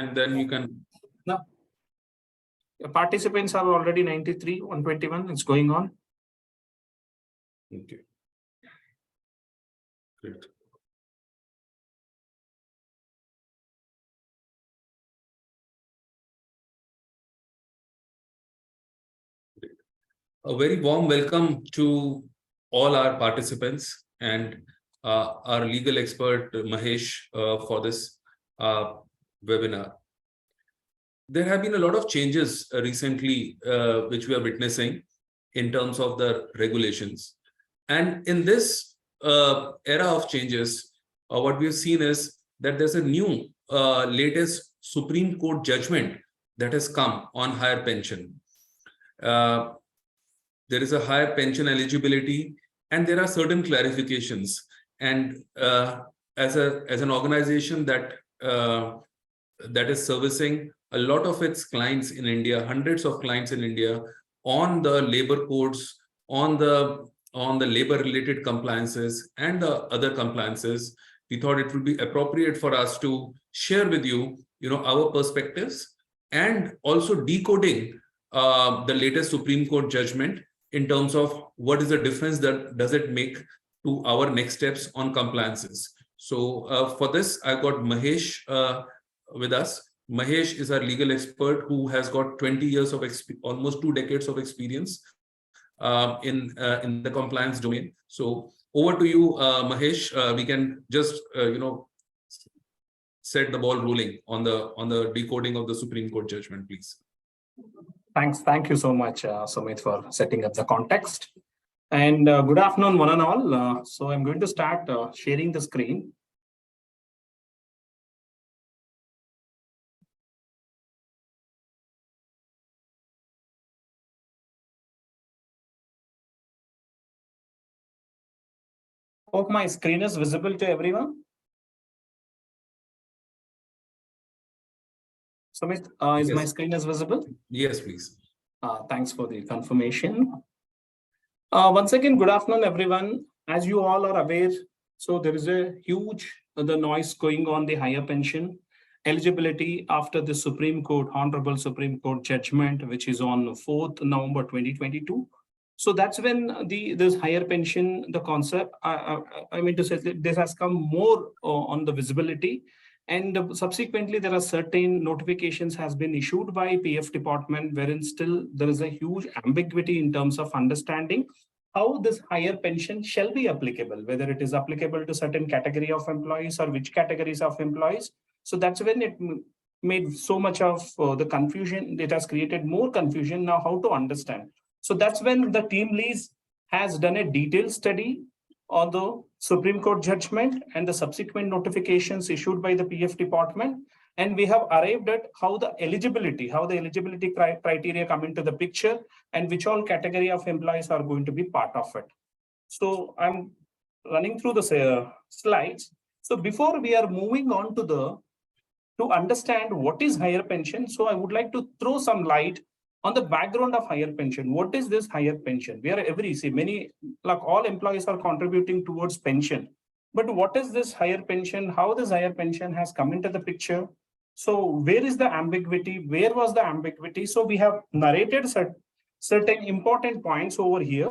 and then you can. No. The participants are already 93, 121. It's going on. Okay. Great. A very warm welcome to all our participants and our legal expert Mahesh for this webinar. There have been a lot of changes recently which we are witnessing in terms of the regulations. And in this era of changes, what we have seen is that there's a new latest Supreme Court judgment that has come on higher pension. There is a higher pension eligibility, and there are certain clarifications. And as an organization that is servicing a lot of its clients in India, hundreds of clients in India, on the labor codes, on the labor-related compliances and the other compliances, we thought it would be appropriate for us to share with you, our perspectives and also decoding the latest Supreme Court judgment in terms of what is the difference that does it make to our next steps on compliances. So for this, I've got Mahesh with us. Mahesh is our legal expert who has got 20 years of almost 2 decades of experience in the compliance domain. So over to you, Mahesh. We can just set the ball rolling on the decoding of the Supreme Court judgment, please. Thanks. Thank you so much, Sumit, for setting up the context. And good afternoon, one and all. So I'm going to start sharing the screen. Hope my screen is visible to everyone. Sumit, is Yes. my screen is visible? Yes, please. Thanks for the confirmation. Once again, good afternoon, everyone. As you all are aware, so there is a huge noise going on the higher pension eligibility after the Supreme Court, Hon'ble Supreme Court judgment, which is on 4th November 2022. So that's when this higher pension, the concept, I mean to say that this has come more on the visibility. And subsequently, there are certain notifications has been issued by PF department, wherein still there is a huge ambiguity in terms of understanding how this higher pension shall be applicable, whether it is applicable to certain category of employees or which categories of employees. So that's when it made so much of the confusion. It has created more confusion now how to understand. So that's when the team leads has done a detailed study on the Supreme Court judgment and the subsequent notifications issued by the PF department. And we have arrived at how the eligibility criteria come into the picture and which all category of employees are going to be part of it. So I'm running through the slides. So before we are moving on to understand what is higher pension, so I would like to throw some light on the background of higher pension. What is this higher pension? We are many, like all employees are contributing towards pension. But what is this higher pension? How this higher pension has come into the picture? So where is the ambiguity? Where was the ambiguity? So we have narrated certain important points over here.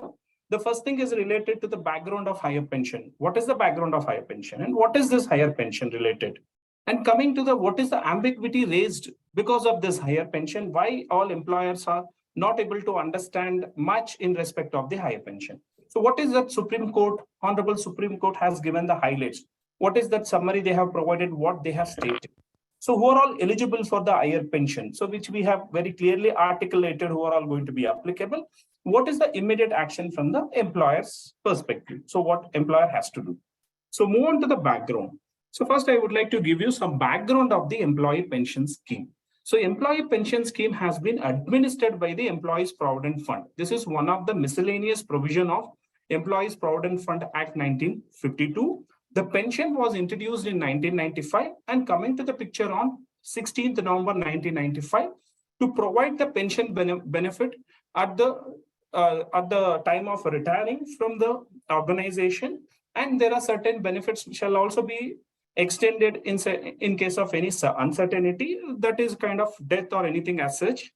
The first thing is related to the background of higher pension. What is the background of higher pension? And what is this higher pension related? And coming to what is the ambiguity raised because of this higher pension? Why all employers are not able to understand much in respect of the higher pension? So what is that Supreme Court, Hon'ble Supreme Court has given the highlights? What is that summary they have provided, what they have stated? So who are all eligible for the higher pension? So which we have very clearly articulated who are all going to be applicable. What is the immediate action from the employer's perspective? So what employer has to do? So move on to the background. So first, I would like to give you some background of the employee pension scheme. So employee pension scheme has been administered by the Employees Provident Fund. This is one of the miscellaneous provision of Employees Provident Fund Act 1952. The pension was introduced in 1995 and coming to the picture on 16th November 1995 to provide the pension benefit at the time of retiring from the organization. And there are certain benefits which shall also be extended in case of any uncertainty, that is kind of death or anything as such.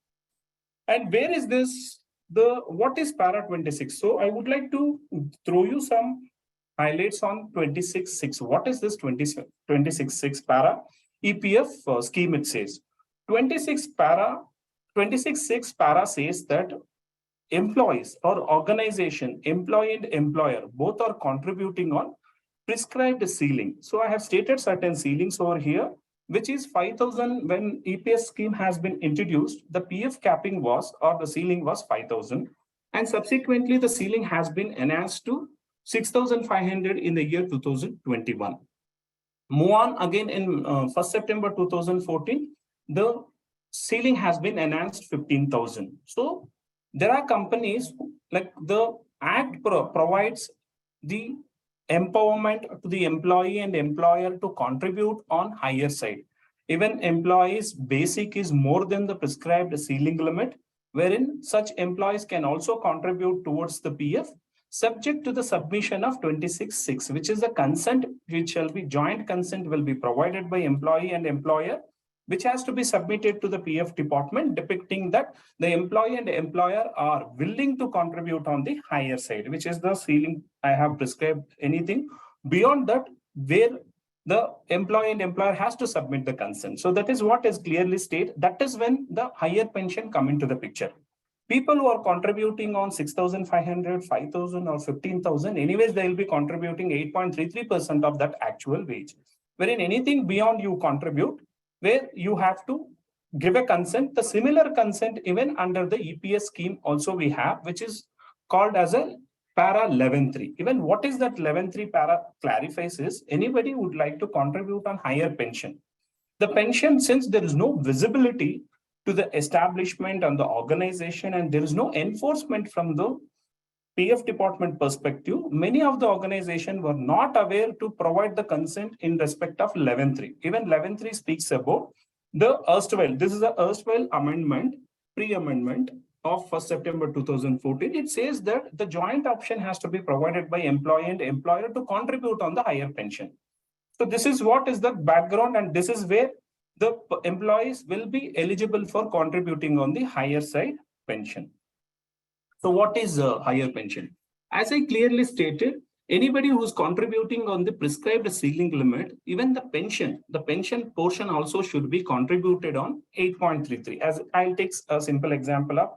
And where is this, what is para 26? So I would like to throw you some highlights on 26.6. What is this 26.6 para EPF scheme? It says 26.6 para says that employees or organization, employee and employer, both are contributing on prescribed ceiling. So I have stated certain ceilings over here, which is 5,000. When EPS scheme has been introduced, the PF capping was, or the ceiling was 5,000. And subsequently, the ceiling has been enhanced to 6,500 in the year 2021. Move on again in 1st September 2014, the ceiling has been enhanced 15,000. So there are companies like the Act provides the empowerment to the employee and employer to contribute on higher side. Even employees' basic is more than the prescribed ceiling limit, wherein such employees can also contribute towards the PF, subject to the submission of 26.6, which is the consent, which shall be joint consent will be provided by employee and employer, which has to be submitted to the PF department, depicting that the employee and employer are willing to contribute on the higher side, which is the ceiling I have prescribed. Anything beyond that, where the employee and employer has to submit the consent. So that is what is clearly stated. That is when the higher pension come into the picture. People who are contributing on 6,500, 5,000 or 15,000, anyways, they will be contributing 8.33% of that actual wage. Wherein anything beyond you contribute, where you have to give a consent, the similar consent even under the EPS scheme also we have, which is called as a para 11.3. Even what is that 11.3 para clarifies is anybody would like to contribute on higher pension. The pension, since there is no visibility to the establishment and the organization, and there is no enforcement from the PF department perspective, many of the organizations were not aware to provide the consent in respect of 11.3. Even 11.3 speaks about the erstwhile. This is the erstwhile amendment, pre-amendment of 1st September 2014. It says that the joint option has to be provided by employee and employer to contribute on the higher pension. So this is what is the background, and this is where the employees will be eligible for contributing on the higher side pension. So what is a higher pension? As I clearly stated, anybody who's contributing on the prescribed ceiling limit, even the pension portion also should be contributed on 8.33. As I'll take a simple example of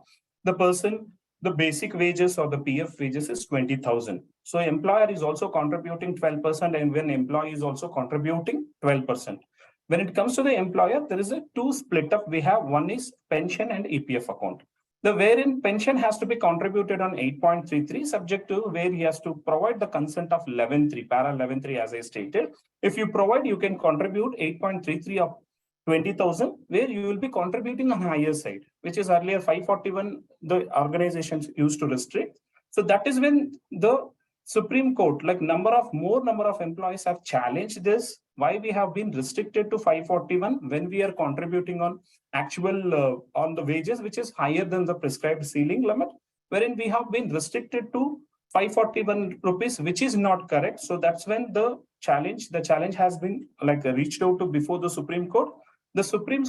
the person, the basic wages or the PF wages is 20,000. So employer is also contributing 12%, and when employee is also contributing 12%. When it comes to the employer, there is a two split up. We have one is pension and EPF account. The wherein pension has to be contributed on 8.33, subject to where he has to provide the consent of 11.3, para 11.3 as I stated. If you provide, you can contribute 8.33 of 20,000, where you will be contributing on higher side, which is earlier 541, the organizations used to restrict. So that is when the Supreme Court, like more number of employees have challenged this. Why we have been restricted to 541 when we are contributing on actual on the wages, which is higher than the prescribed ceiling limit, wherein we have been restricted to 541 rupees, which is not correct. So that's when the challenge has been like reached out to before the Supreme Court. The Supreme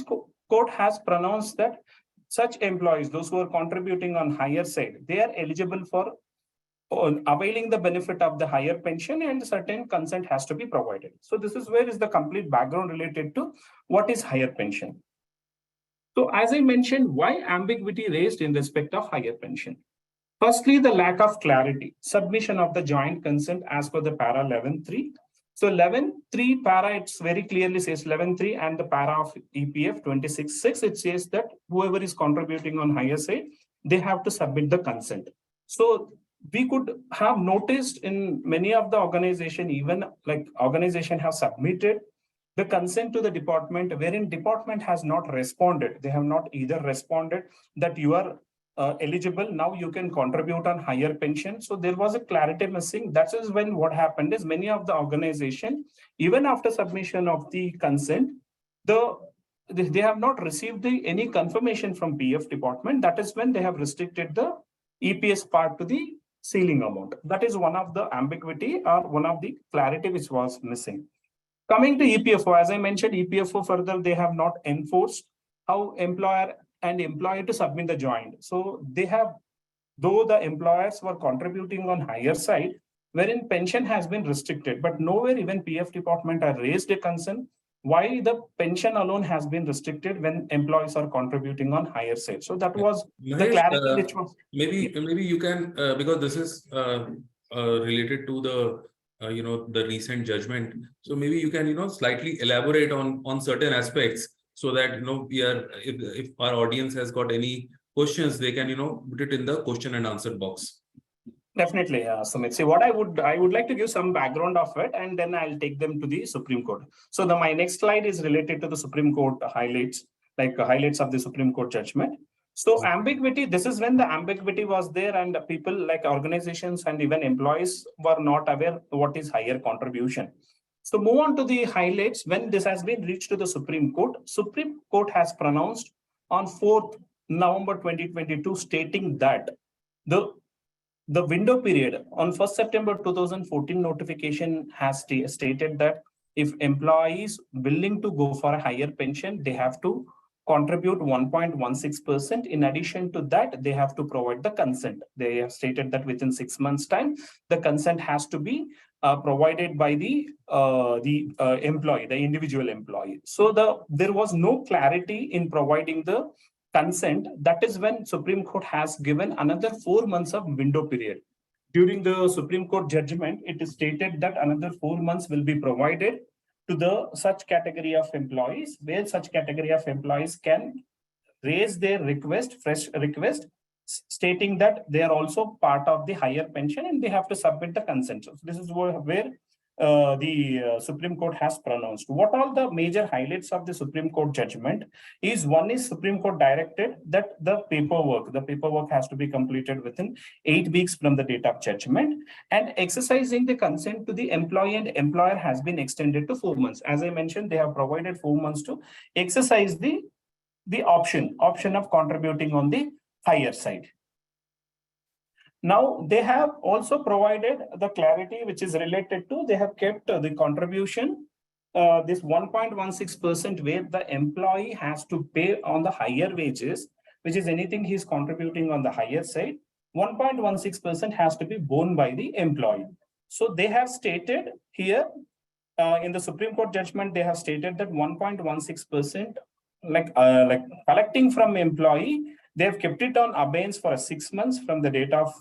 Court has pronounced that such employees, those who are contributing on higher side, they are eligible for availing the benefit of the higher pension, and certain consent has to be provided. So this is where is the complete background related to what is higher pension. So as I mentioned, why ambiguity raised in respect of higher pension? Firstly, the lack of clarity, submission of the joint consent as per the para 11.3. So 11.3 para, it's very clearly says 11.3, and the para of EPF 26.6, it says that whoever is contributing on higher side, they have to submit the consent. So we could have noticed in many of the organization, even like organization have submitted the consent to the department, wherein department has not responded. They have not either responded that you are eligible, now you can contribute on higher pension. So there was a clarity missing. That is when what happened is many of the organization, even after submission of the consent, they have not received any confirmation from PF department. That is when they have restricted the EPS part to the ceiling amount. That is one of the ambiguity or one of the clarity which was missing. Coming to EPFO, as I mentioned, EPFO further, they have not enforced how employer and employee to submit the joint. So they have, though the employers were contributing on higher side, wherein pension has been restricted, but nowhere even PF department are raised a concern why the pension alone has been restricted when employees are contributing on higher side. So that was the Mahesh, clarity which was. maybe you can because this is related to the the recent judgment. So maybe you can slightly elaborate on certain aspects so that we are if our audience has got any questions, they can put it in the question and answer box. Definitely, Sumit. See, what I would like to give some background of it, and then I'll take them to the Supreme Court. So my next slide is related to the Supreme Court highlights, like highlights of the Supreme Court judgment. So ambiguity, this is when the ambiguity was there and people like organizations and even employees were not aware what is higher contribution. So move on to the highlights. When this has been reached to the Supreme Court has pronounced on 4th November 2022 stating that the window period on 1st September 2014 notification has stated that if employees willing to go for a higher pension, they have to contribute 1.16%. In addition to that, they have to provide the consent. They have stated that within 6 months' time, the consent has to be provided by the employee, the individual employee. So there was no clarity in providing the consent. That is when Supreme Court has given another 4 months of window period. During the Supreme Court judgment, it is stated that another 4 months will be provided to the such category of employees, where such category of employees can raise their fresh request, stating that they are also part of the higher pension and they have to submit the consent. So this is where the Supreme Court has pronounced. What all the major highlights of the Supreme Court judgment is, one is Supreme Court directed that the paperwork has to be completed within 8 weeks from the date of judgment, and exercising the consent to the employee and employer has been extended to 4 months. As I mentioned, they have provided 4 months to exercise the option of contributing on the higher side. Now, they have also provided the clarity which is related to, they have kept the contribution, this 1.16% where the employee has to pay on the higher wages, which is anything he's contributing on the higher side, 1.16% has to be borne by the employee. So they have stated here in the Supreme Court judgment, they have stated that 1.16%, like collecting from employee, they have kept it on abeyance for 6 months from the date of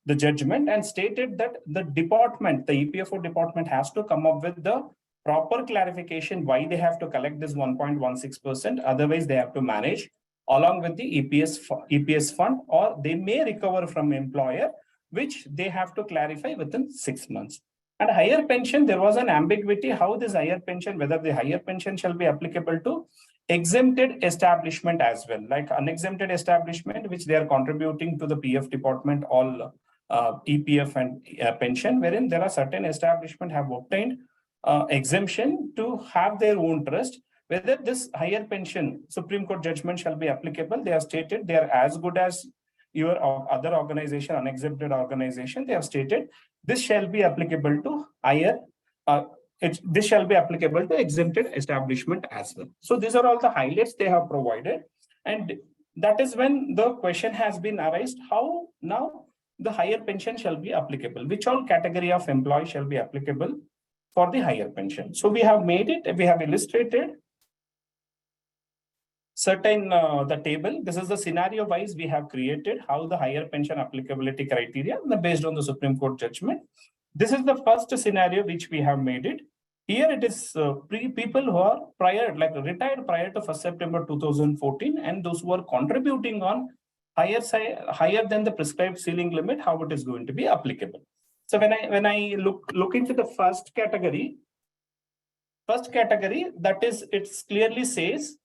the judgment, and stated that the EPFO department has to come up with the proper clarification why they have to collect this 1.16%. Otherwise, they have to manage along with the EPS fund, or they may recover from employer, which they have to clarify within 6 months. And higher pension, there was an ambiguity how this higher pension, whether the higher pension shall be applicable to exempted establishment as well, like unexempted establishment, which they are contributing to the PF department, all EPF and pension, wherein there are certain establishment have obtained exemption to have their own trust. Whether this higher pension Supreme Court judgment shall be applicable, they have stated they are as good as your other organization, unexempted organization. They have stated this shall be applicable to higher this shall be applicable to exempted establishment as well. So these are all the highlights they have provided. And that is when the question has been arised, how now the higher pension shall be applicable, which all category of employee shall be applicable for the higher pension. So we have made it, we have illustrated certain the table. This is the scenario wise we have created how the higher pension applicability criteria based on the Supreme Court judgment. This is the first scenario which we have made it. Here it is people who are retired prior to 1st September 2014, and those who are contributing on higher than the prescribed ceiling limit, how it is going to be applicable. So when I look into the first category, that is, it clearly says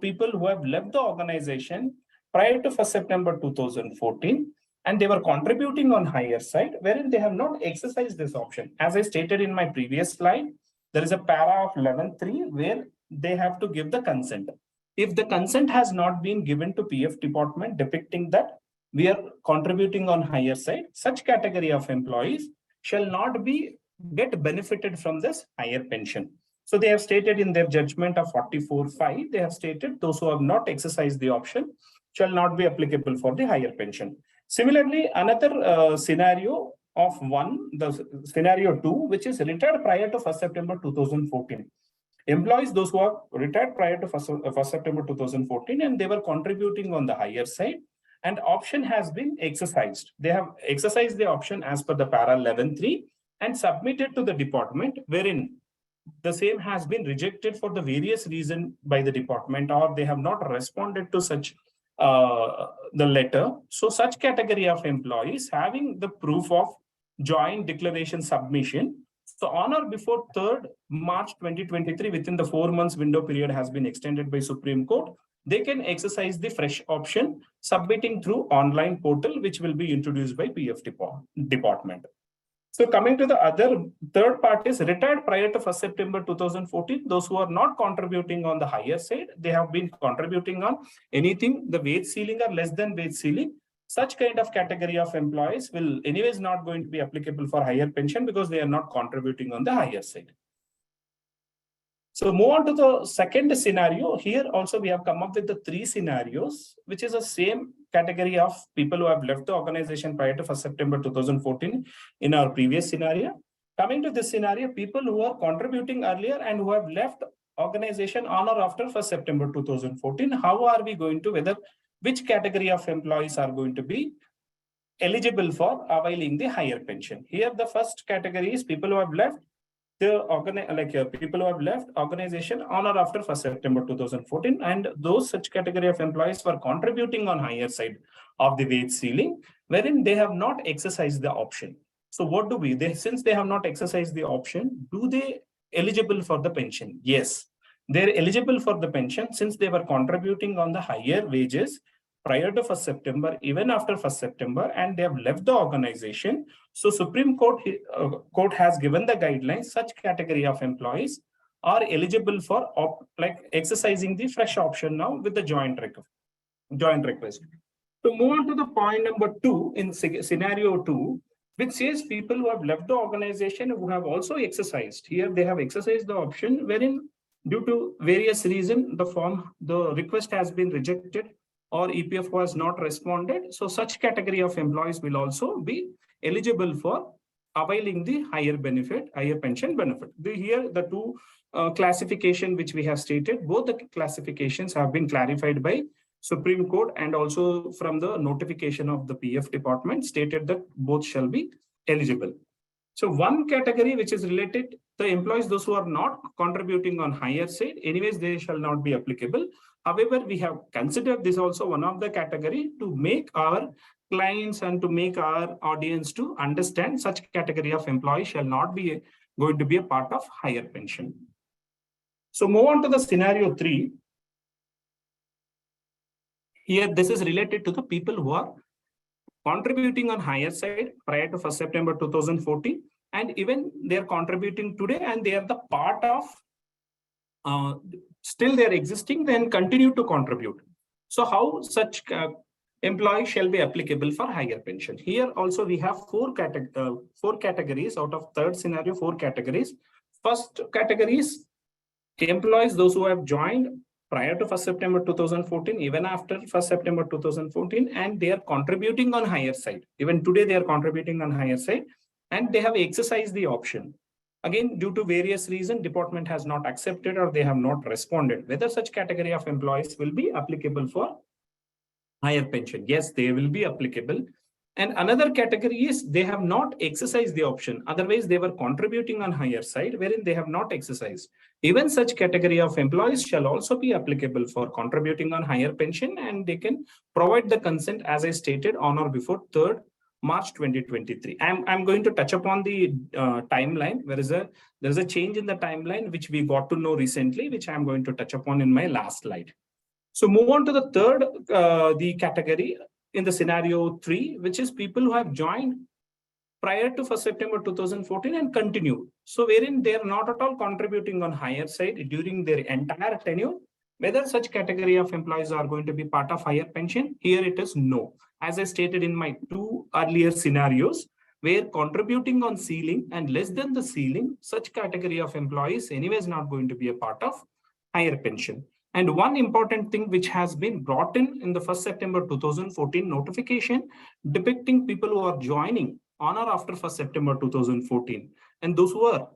people who have left the organization prior to 1st September 2014, and they were contributing on higher side, wherein they have not exercised this option. As I stated in my previous slide, there is a para of 11.3 where they have to give the consent. If the consent has not been given to PF department depicting that we are contributing on higher side, such category of employees shall not get benefited from this higher pension. So they have stated in their judgment of 44.5, they have stated those who have not exercised the option shall not be applicable for the higher pension. Similarly, another scenario of the scenario 2, which is retired prior to 1st September 2014. Employees, those who are retired prior to 1st September 2014, and they were contributing on the higher side, and option has been exercised. They have exercised the option as per the para 11.3 and submitted to the department, wherein the same has been rejected for the various reasons by the department, or they have not responded to such the letter. So such category of employees having the proof of joint declaration submission. So on or before 3rd March 2023, within the 4 months window period has been extended by Supreme Court, they can exercise the fresh option submitting through online portal, which will be introduced by PF department. So coming to the other third part is retired prior to 1st September 2014. Those who are not contributing on the higher side, they have been contributing on anything, the wage ceiling or less than wage ceiling. Such kind of category of employees will anyways not going to be applicable for higher pension because they are not contributing on the higher side. So move on to the second scenario. Here also we have come up with the 3 scenarios, which is the same category of people who have left the organization prior to 1st September 2014 in our previous scenario. Coming to this scenario, people who are contributing earlier and who have left organization on or after 1st September 2014, how are we going to, which category of employees are going to be eligible for availing the higher pension? Here the first category is people who have left people who have left organization on or after 1st September 2014, and those such category of employees were contributing on higher side of the wage ceiling, wherein they have not exercised the option. So what do we, since they have not exercised the option, do they eligible for the pension? Yes, they're eligible for the pension since they were contributing on the higher wages prior to 1st September, even after 1st September, and they have left the organization. So Supreme Court has given the guidelines, such category of employees are eligible for exercising the fresh option now with the joint request. To move on to the point number 2 in scenario 2, which says people who have left the organization who have also exercised. Here they have exercised the option wherein due to various reasons, the request has been rejected or EPFO has not responded. So such category of employees will also be eligible for availing the higher pension benefit. Here the 2 classification which we have stated, both the classifications have been clarified by Supreme Court, and also from the notification of the PF department stated that both shall be eligible. So one category which is related, the employees, those who are not contributing on higher side, anyways, they shall not be applicable. However, we have considered this also one of the category to make our clients and to make our audience to understand such category of employees shall not be going to be a part of higher pension. So move on to the scenario 3. Here, this is related to the people who are contributing on higher side prior to 1st September 2014, and even they are contributing today and they are the part of still they are existing, then continue to contribute. So how such employees shall be applicable for higher pension? Here also we have 4 categories out of third scenario, 4 categories. First category is employees, those who have joined prior to 1st September 2014, even after 1st September 2014, and they are contributing on higher side. Even today they are contributing on higher side, and they have exercised the option. Again, due to various reasons, department has not accepted or they have not responded. Whether such category of employees will be applicable for higher pension? Yes, they will be applicable. And another category is they have not exercised the option. Otherwise, they were contributing on higher side, wherein they have not exercised. Even such category of employees shall also be applicable for contributing on higher pension, and they can provide the consent as I stated on or before 3rd March 2023. I'm going to touch upon the timeline. There is a change in the timeline which we got to know recently, which I'm going to touch upon in my last slide. So move on to the third the category in the scenario 3, which is people who have joined prior to 1st September 2014 and continue. So wherein they are not at all contributing on higher side during their entire tenure. Whether such category of employees are going to be part of higher pension? Here it is no. As I stated in my 2 earlier scenarios, where contributing on ceiling and less than the ceiling, such category of employees anyway is not going to be a part of higher pension. And one important thing which has been brought in the 1st September 2014 notification depicting people who are joining on or after 1st September 2014. And those who are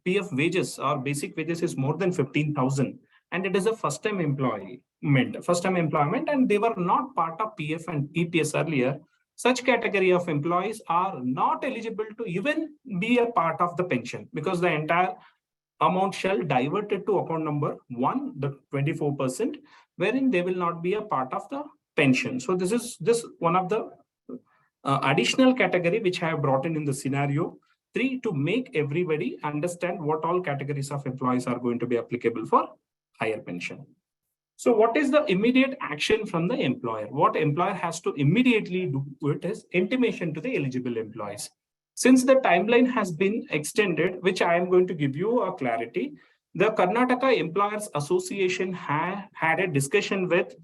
PF wages or basic wages is more than 15,000. And it is a first-time employment, and they were not part of PF and EPS earlier. Such category of employees are not eligible to even be a part of the pension because the entire amount shall diverted to account number 1, the 24%, wherein they will not be a part of the pension. So this is one of the additional category which I have brought in the scenario 3 to make everybody understand what all categories of employees are going to be applicable for higher pension. So what is the immediate action from the employer? What employer has to immediately do it is intimation to the eligible employees. Since the timeline has been extended, which I am going to give you a clarity, the Karnataka Employers Association had a discussion with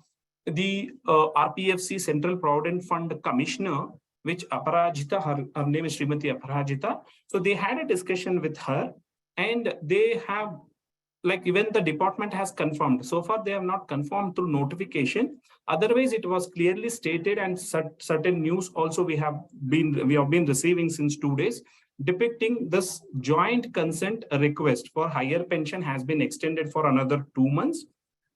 the RPFC Central Provident Fund Commissioner, which Aparajita, her name is Srimati Aparajita. So they had a discussion with her, and they have, like, even the department has confirmed. So far, they have not confirmed through notification. Otherwise, it was clearly stated, and certain news also we have been receiving since 2 days, depicting this joint consent request for higher pension has been extended for another 2 months.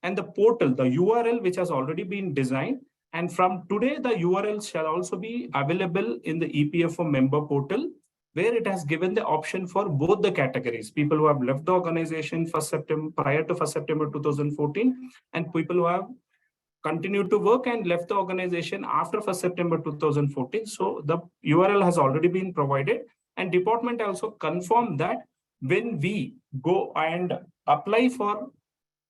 And the portal, the URL, which has already been designed, and from today, the URL shall also be available in the EPFO member portal, where it has given the option for both the categories, people who have left the organization prior to 1st September 2014, and people who have continued to work and left the organization after 1st September 2014. So the URL has already been provided, and department also confirmed that when we go and apply for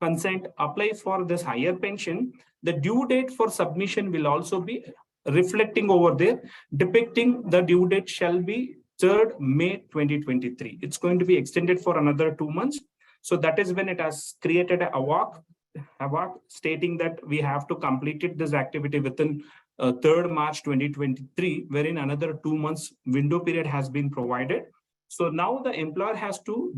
consent, apply for this higher pension, the due date for submission will also be reflecting over there, depicting the due date shall be 3rd May 2023. It's going to be extended for another 2 months. So that is when it has created a award stating that we have to complete this activity within 3rd March 2023, wherein another 2 months window period has been provided. So now the employer has to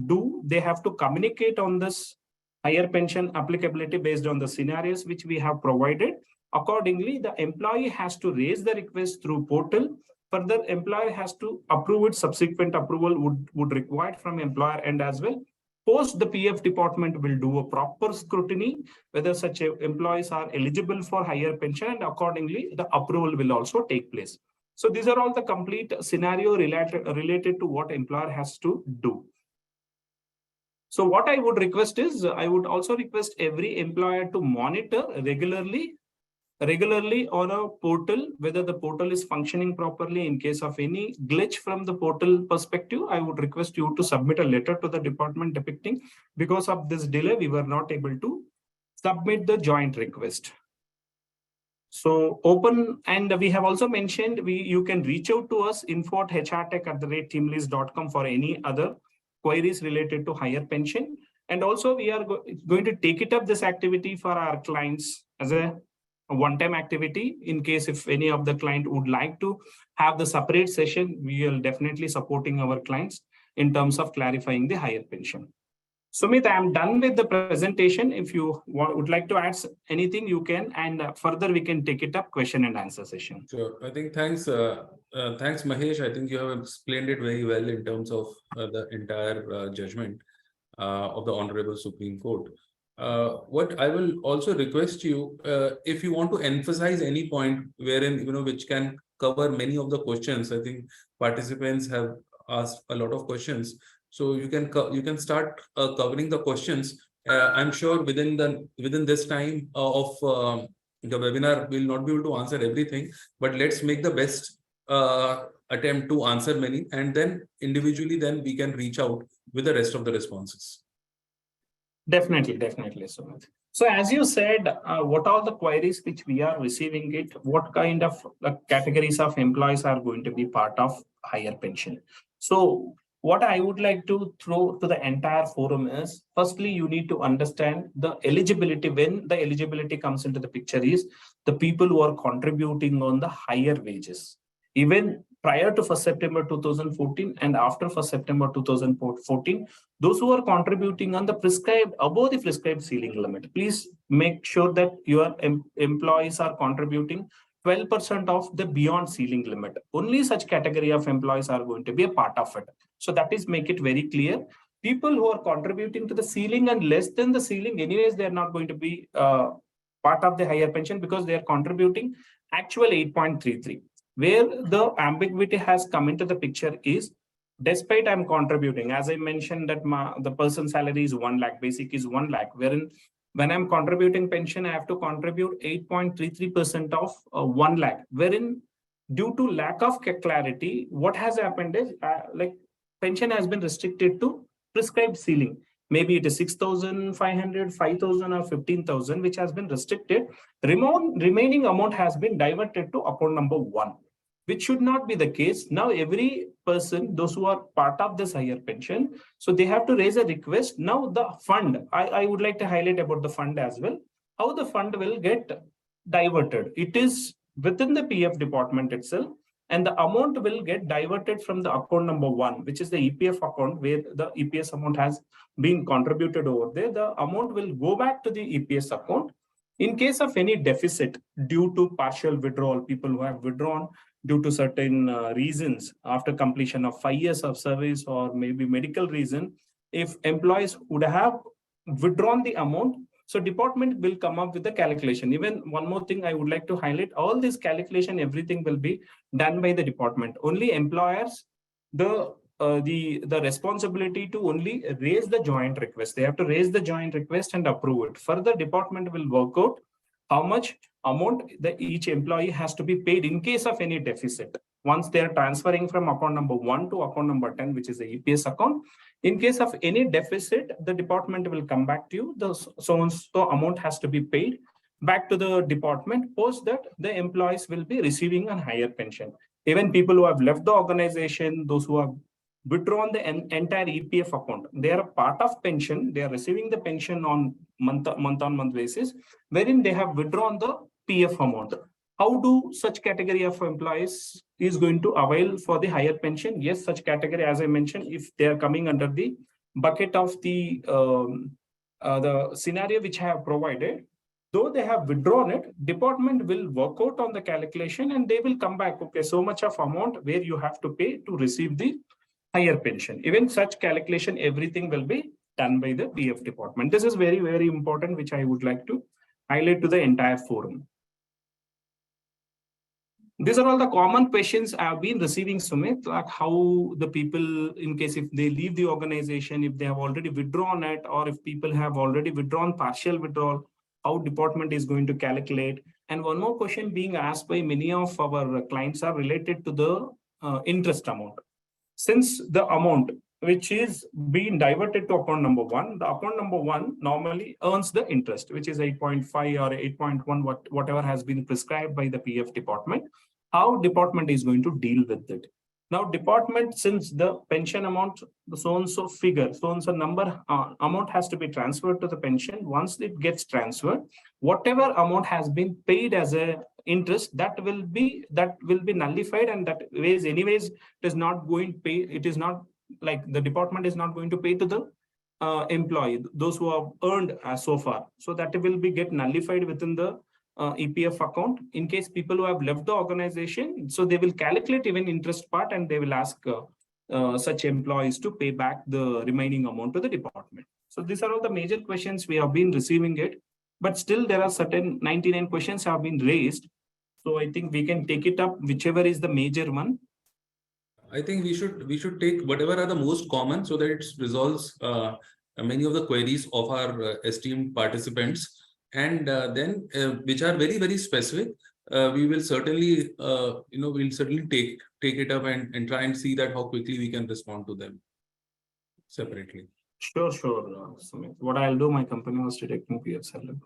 they have to communicate on this higher pension applicability based on the scenarios which we have provided. Accordingly, the employee has to raise the request through portal. Further, employer has to approve it. Subsequent approval would require from employer end as well. Post, the PF department will do a proper scrutiny whether such employees are eligible for higher pension, and accordingly the approval will also take place. So these are all the complete scenario related to what employer has to do. So what I would request is, I would also request every employer to monitor regularly on a portal, whether the portal is functioning properly. In case of any glitch from the portal perspective, I would request you to submit a letter to the department depicting because of this delay, we were not able to submit the joint request. So open, and we have also mentioned you can reach out to us info@hrtech@teamlease.com for any other queries related to higher pension. And also we are going to take it up this activity for our clients as a one-time activity. In case if any of the client would like to have the separate session, we will definitely supporting our clients in terms of clarifying the higher pension. Sumit, I am done with the presentation. If you would like to add anything, you can, and further we can take it up question and answer session. Sure. I think thanks Mahesh. I think you have explained it very well in terms of the entire judgment of the Honorable Supreme Court. What I will also request you, if you want to emphasize any point wherein, which can cover many of the questions. I think participants have asked a lot of questions. So you can start covering the questions. I'm sure within this time of the webinar, we'll not be able to answer everything, but let's make the best attempt to answer many, and then individually, then we can reach out with the rest of the responses. Definitely, Sumit. So as you said, what are the queries which we are receiving it? What kind of categories of employees are going to be part of higher pension? So what I would like to throw to the entire forum is, firstly, you need to understand the eligibility. When the eligibility comes into the picture is the people who are contributing on the higher wages. Even prior to 1st September 2014 and after 1st September 2014, those who are contributing on the prescribed, above the prescribed ceiling limit, please make sure that your employees are contributing 12% of the beyond ceiling limit. Only such category of employees are going to be a part of it. So that is, make it very clear. People who are contributing to the ceiling and less than the ceiling, anyways, they are not going to be part of the higher pension because they are contributing actual 8.33. Where the ambiguity has come into the picture is, despite I'm contributing, as I mentioned, that the person's salary is 1 lakh, basic is 1 lakh, wherein when I'm contributing pension, I have to contribute 8.33% of 1 lakh, wherein due to lack of clarity, what has happened is like pension has been restricted to prescribed ceiling. Maybe it is 6,500, 5,000 or 15,000, which has been restricted. Remaining amount has been diverted to account number 1, which should not be the case. Now, every person, those who are part of this higher pension, so they have to raise a request. Now, the fund, I would like to highlight about the fund as well, how the fund will get diverted. It is within the PF department itself, and the amount will get diverted from the account number 1, which is the EPF account, where the EPS amount has been contributed over there. The amount will go back to the EPS account. In case of any deficit due to partial withdrawal, people who have withdrawn due to certain reasons after completion of 5 years of service or maybe medical reason, if employees would have withdrawn the amount, so department will come up with the calculation. Even one more thing I would like to highlight, all this calculation, everything will be done by the department. Only employers, the responsibility to only raise the joint request. They have to raise the joint request and approve it. Further, department will work out how much amount each employee has to be paid in case of any deficit. Once they are transferring from account number 1 to account number 10, which is the EPS account, in case of any deficit, the department will come back to you. The so amount has to be paid back to the department. Post that, the employees will be receiving a higher pension. Even people who have left the organization, those who have withdrawn the entire EPF account, they are a part of pension. They are receiving the pension on month-on-month basis, wherein they have withdrawn the PF amount. How do such category of employees is going to avail for the higher pension? Yes, such category, as I mentioned, if they are coming under the bucket of the scenario which I have provided, though they have withdrawn it, department will work out on the calculation and they will come back. Okay, so much of amount where you have to pay to receive the higher pension. Even such calculation, everything will be done by the PF department. This is very, very important, which I would like to highlight to the entire forum. These are all the common questions I've been receiving, Sumit, like how the people, in case if they leave the organization, if they have already withdrawn it, or if people have already withdrawn partial withdrawal, how department is going to calculate. And one more question being asked by many of our clients are related to the interest amount. Since the amount which is being diverted to account number 1, the account number 1 normally earns the interest, which is 8.5 or 8.1, whatever has been prescribed by the PF department. How department is going to deal with it? Now, department, since the pension amount, the so-and-so figure, so-and-so number amount has to be transferred to the pension. Once it gets transferred, whatever amount has been paid as a interest, that will be nullified, and that ways anyways it is not going to pay. It is not like the department is not going to pay to the employee, those who have earned so far. So that will be get nullified within the EPF account. In case people who have left the organization, so they will calculate even interest part and they will ask such employees to pay back the remaining amount to the department. So these are all the major questions we have been receiving it, but still there are certain 99 questions have been raised. So I think we can take it up, whichever is the major one. I think we should take whatever are the most common so that it resolves many of the queries of our esteemed participants, and then which are very, very specific. We will certainly we'll certainly take it up and try and see that how quickly we can respond to them separately. Sure. Sumit. What I'll do, my company was detecting PF salary.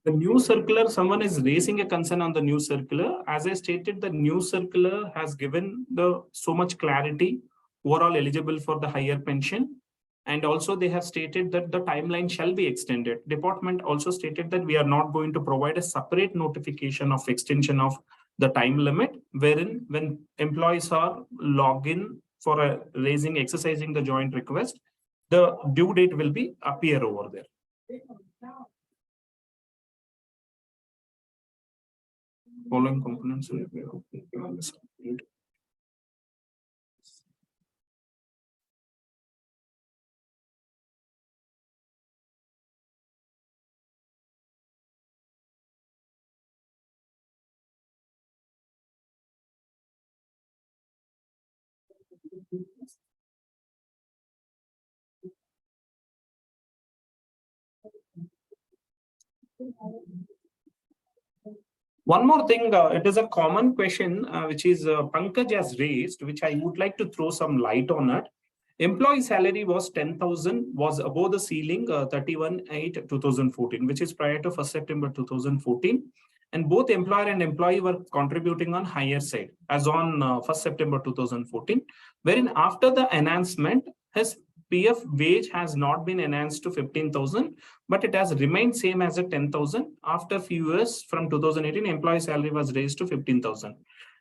The new circular, someone is raising a concern on the new circular. As I stated, the new circular has given so much clarity overall eligible for the higher pension. And also they have stated that the timeline shall be extended. Department also stated that we are not going to provide a separate notification of extension of the time limit, wherein when employees are logged in for exercising the joint request, the due date will be appear over there. Following components will be One more thing, it is a common question which is Pankaj has raised, which I would like to throw some light on it. Employee salary was 10,000, was above the ceiling 31/8/2014, which is prior to 1st September 2014. And both employer and employee were contributing on higher side as on 1st September 2014, wherein after the enhancement, his PF wage has not been enhanced to 15,000, but it has remained same as a 10,000. After few years from 2018, employee salary was raised to 15,000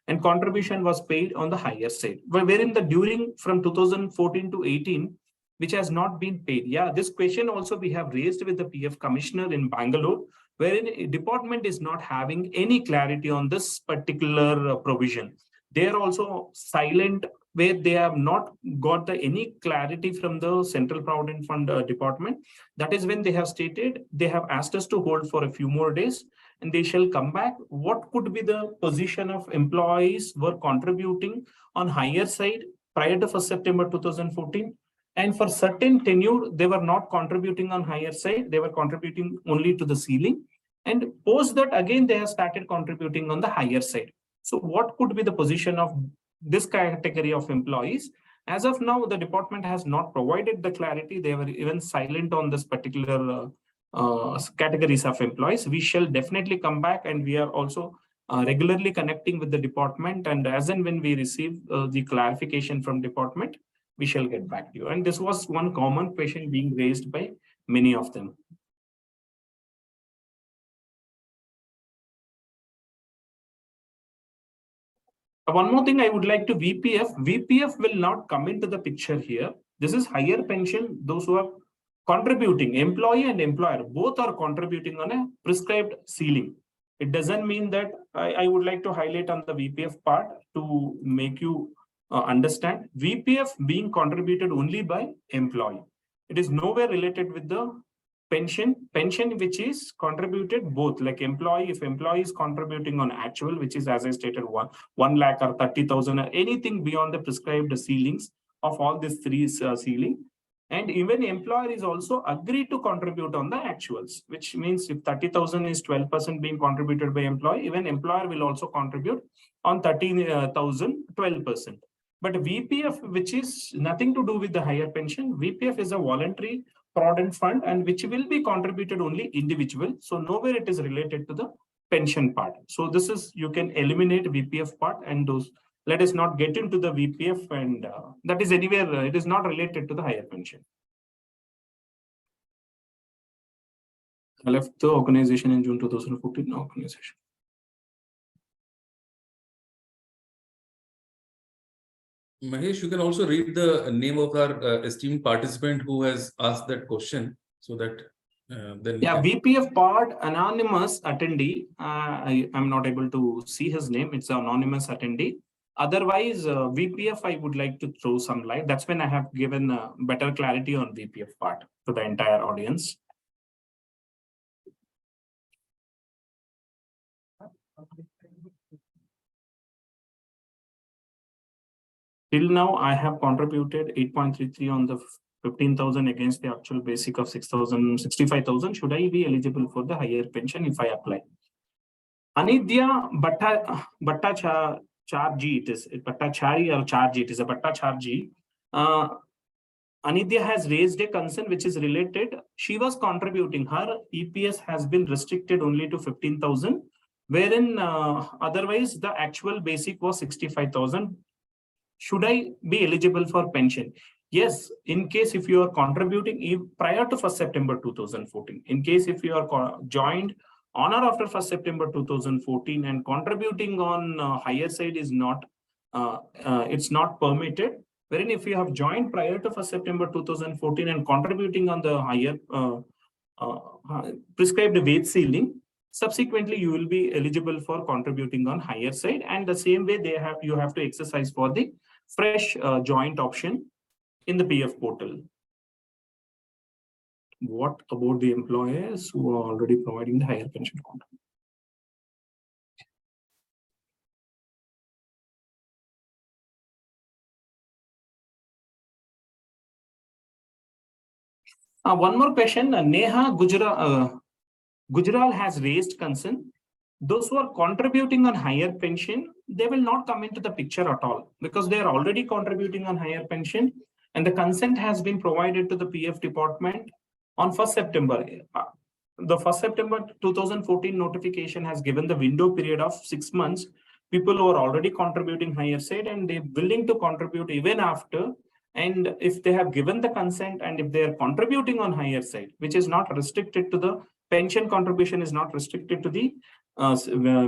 and contribution was paid on the higher side. Wherein the during from 2014 to 18, which has not been paid. Yeah, this question also we have raised with the PF commissioner in Bangalore, wherein a department is not having any clarity on this particular provision. They are also silent, where they have not got any clarity from the Central Provident Fund department. That is when they have stated, they have asked us to hold for a few more days and they shall come back. What could be the position of employees were contributing on higher side prior to 1st September 2014? And for certain tenure, they were not contributing on higher side. They were contributing only to the ceiling. And post that, again, they have started contributing on the higher side. So what could be the position of this category of employees? As of now, the department has not provided the clarity. They were even silent on this particular categories of employees. We shall definitely come back, and we are also regularly connecting with the department. And as and when we receive the clarification from department, we shall get back to you. And this was one common question being raised by many of them. One more thing I would like to VPF. VPF will not come into the picture here. This is higher pension. Those who are contributing, employee and employer, both are contributing on a prescribed ceiling. It doesn't mean that I would like to highlight on the VPF part to make you understand. VPF being contributed only by employee. It is nowhere related with the pension which is contributed both, like employee, if employee is contributing on actual, which is as I stated 1 lakh or 30,000 or anything beyond the prescribed ceilings of all these three ceiling, and even employer is also agreed to contribute on the actuals, which means if 30,000 is 12% being contributed by employee, even employer will also contribute on 30,000 12%. But VPF, which is nothing to do with the higher pension, VPF is a voluntary provident fund and which will be contributed only individual. So nowhere it is related to the pension part. So this is, you can eliminate VPF part and those, let us not get into the VPF, and that is anywhere, it is not related to the higher pension. I left the organization in June 2014, organization. Mahesh, you can also read the name of our esteemed participant who has asked that question, so that then. Yeah, VPF part, anonymous attendee. I'm not able to see his name. It's an anonymous attendee. Otherwise, VPF, I would like to throw some light. That's when I have given better clarity on VPF part to the entire audience. Till now, I have contributed 8.33 on the 15,000 against the actual basic of 65,000. Should I be eligible for the higher pension if I apply? Anidya Bhattacharjee, it is Bhattacharjee or Charjee, it is a Bhattacharjee. Anidya has raised a concern which is related. She was contributing. Her EPS has been restricted only to 15,000, wherein otherwise the actual basic was 65,000. Should I be eligible for pension? Yes, in case if you are contributing prior to 1st September 2014, in case if you are joined on or after 1st September 2014 and contributing on higher side is not, it's not permitted. Wherein if you have joined prior to 1st September 2014 and contributing on the higher prescribed wage ceiling, subsequently you will be eligible for contributing on higher side, and the same way you have to exercise for the fresh joint option in the PF portal. What about the employers who are already providing the higher pension contribution? One more question. Neha Gujral has raised concern. Those who are contributing on higher pension, they will not come into the picture at all because they are already contributing on higher pension, and the consent has been provided to the PF department on 1st September. The 1st September 2014 notification has given the window period of 6 months. People who are already contributing higher side and they're willing to contribute even after, and if they have given the consent and if they are contributing on higher side, which is not restricted to the pension contribution, is not restricted to the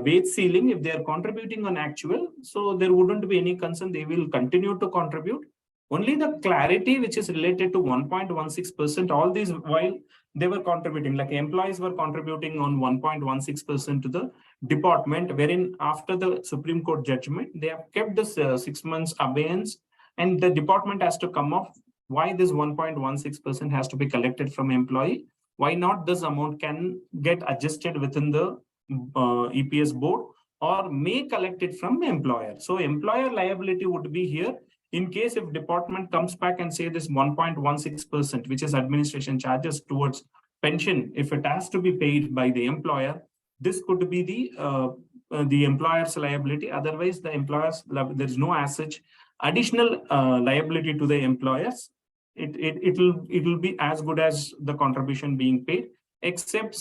wage ceiling. If they are contributing on actual, so there wouldn't be any concern. They will continue to contribute. Only the clarity which is related to 1.16%, all these while they were contributing, like employees were contributing on 1.16% to the department, wherein after the Supreme Court judgment, they have kept this 6 months abeyance, and the department has to come up why this 1.16% has to be collected from employee. Why not this amount can get adjusted within the EPS board or may collect it from employer. So employer liability would be here in case if department comes back and say this 1.16%, which is administration charges towards pension, if it has to be paid by the employer, this could be the employer's liability. Otherwise, the employer's there is no as such additional liability to the employers. It will be as good as the contribution being paid, except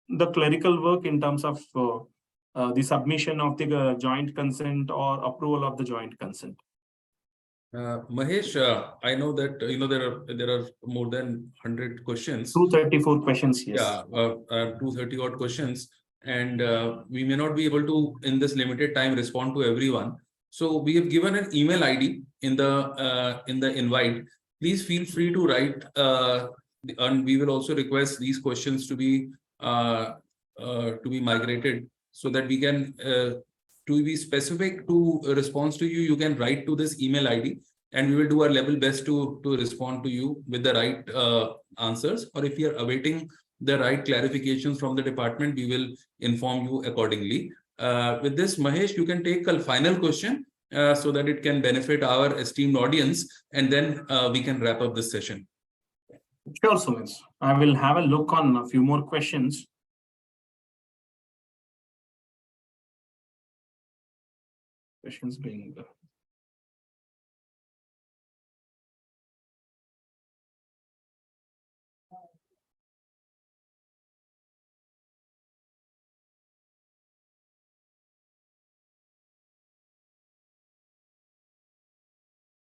the clerical work in terms of the submission of the joint consent or approval of the joint consent. Mahesh, I know that there are more than 100 questions. 234 questions, yes. Yeah, 230 odd questions, and we may not be able to in this limited time respond to everyone. So we have given an email ID in the invite. Please feel free to write, and we will also request these questions to be migrated so that we can. To be specific to response to you, you can write to this email ID, and we will do our level best to respond to you with the right answers. Or if you are awaiting the right clarifications from the department, we will inform you accordingly. With this, Mahesh, you can take a final question so that it can benefit our esteemed audience, and then we can wrap up this session. Sure, Sumit. I will have a look on a few more questions. Questions being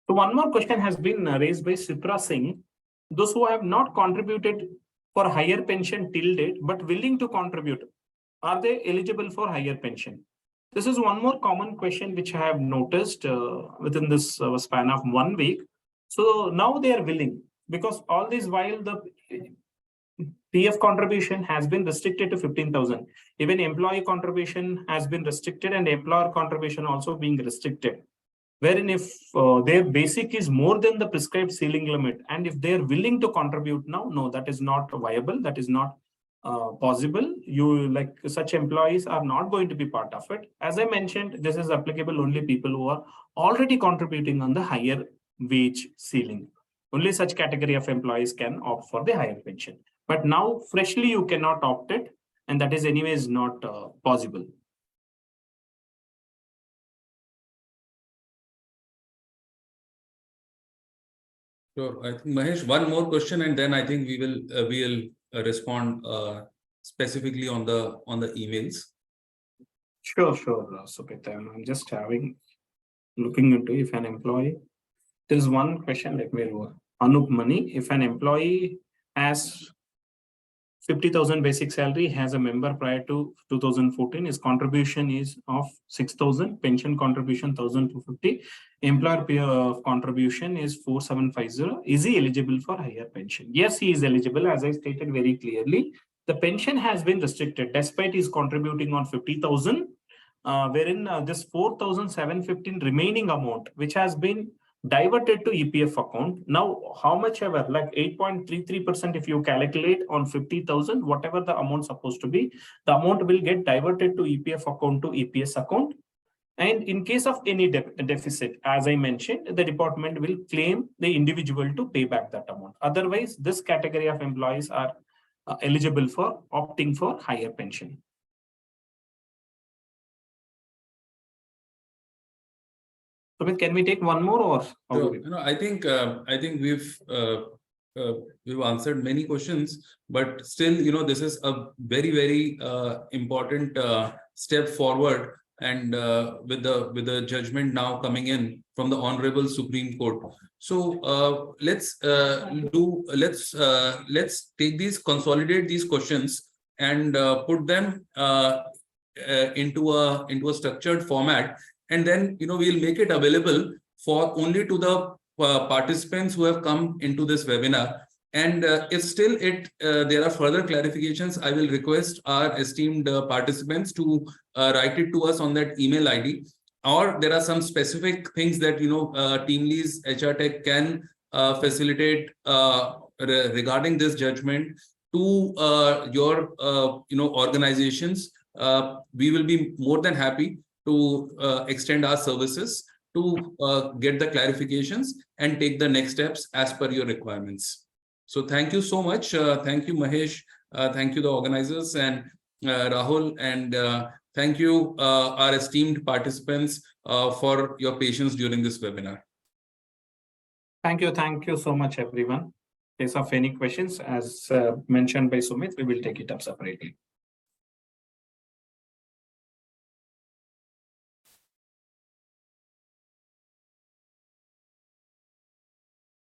So one more question has been raised by Sipra Singh. Those who have not contributed for higher pension till date, but willing to contribute, are they eligible for higher pension? This is one more common question which I have noticed within this span of 1 week. So now they are willing, because all this while the PF contribution has been restricted to 15,000. Even employee contribution has been restricted and employer contribution also being restricted. Wherein if their basic is more than the prescribed ceiling limit, and if they're willing to contribute now, no, that is not viable. That is not possible. Such employees are not going to be part of it. As I mentioned, this is applicable only people who are already contributing on the higher wage ceiling. Only such category of employees can opt for the higher pension. But now freshly you cannot opt it, and that is anyways not possible. Sure. I think Mahesh, one more question, and then I think we will respond specifically on the emails. Sure, Sumit. I'm just looking into if an employee. There is one question. Let me do Anup Money. If an employee has 50,000 basic salary, has a member prior to 2014, his contribution is of 6,000, pension contribution 1,250, employer contribution is 4,750. Is he eligible for higher pension? Yes, he is eligible. As I stated very clearly, the pension has been restricted despite he's contributing on 50,000, wherein this 4,715 remaining amount, which has been diverted to EPF account. Now, how much ever, like 8.33% if you calculate on 50,000, whatever the amount supposed to be, the amount will get diverted to EPF account to EPS account. And in case of any deficit, as I mentioned, the department will claim the individual to pay back that amount. Otherwise, this category of employees are eligible for opting for higher pension. So, can we take one more, or Sure. I think we've answered many questions, but still, this is a very important step forward, and with the judgment now coming in from the Hon'ble Supreme Court. So let's consolidate these questions and put them into a structured format. And then, we'll make it available for only to the participants who have come into this webinar. And if still there are further clarifications, I will request our esteemed participants to write it to us on that email ID. Or there are some specific things that, Team Leads HR Tech can facilitate regarding this judgment to your, organizations. We will be more than happy to extend our services to get the clarifications and take the next steps as per your requirements. So thank you so much. Thank you, Mahesh. Thank you, the organizers, and Rahul, and thank you, our esteemed participants, for your patience during this webinar. Thank you so much, everyone. In case of any questions, as mentioned by Sumit, we will take it up separately.